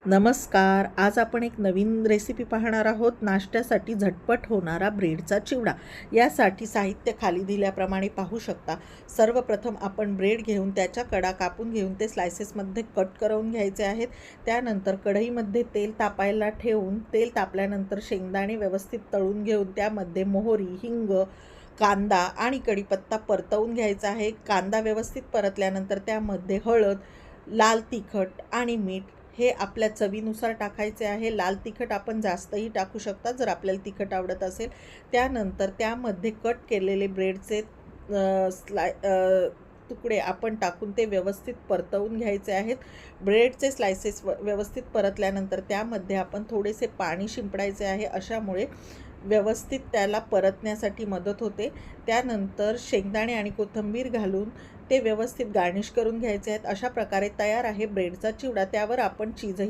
नमस्कार. आज आपण एक नवीन रेसिपी पाहणार आहोत. नाश्त्यासाठी झटपट होणारा ब्रेडचा चिवडा. यासाठी साहित्य खाली दिल्याप्रमाणे पाहू शकता. सर्वप्रथम आपण ब्रेड घेऊन त्याच्या कडा कापून घेऊन ते स्लायसेसमध्ये कट करून घ्यायचे आहेत. त्यानंतर कढईमध्ये तेल तापायला ठेवून तेल तापल्यानंतर शेंगदाणे व्यवस्थित तळून घेऊन त्यामध्ये मोहरी, हिंग, कांदा आणि कढीपत्ता परतवून घ्यायचा आहे. कांदा व्यवस्थित परतल्यानंतर त्यामध्ये हळद, लाल तिखट आणि मीठ हे आपल्या चवीनुसार टाकायचे आहे. लाल तिखट आपण जास्तही टाकू शकता जर आपल्याला तिखट आवडत असेल. त्यानंतर त्यामध्ये कट केलेले ब्रेडचे तुकडे आपण टाकून ते व्यवस्थित परतवून घ्यायचे आहेत. ब्रेडचे स्लायसेस व्यवस्थित परतल्यानंतर त्यामध्ये आपण थोडेसे पाणी शिंपडायचे आहे. अशामुळे व्यवस्थित त्याला परतण्यासाठी मदत होते. त्यानंतर शेंगदाणे आणि कोथिंबीर घालून ते व्यवस्थित गार्निश करून घ्यायचे आहेत. अशा प्रकारे तयार आहे ब्रेडचा चिवडा. त्यावर आपण चीजही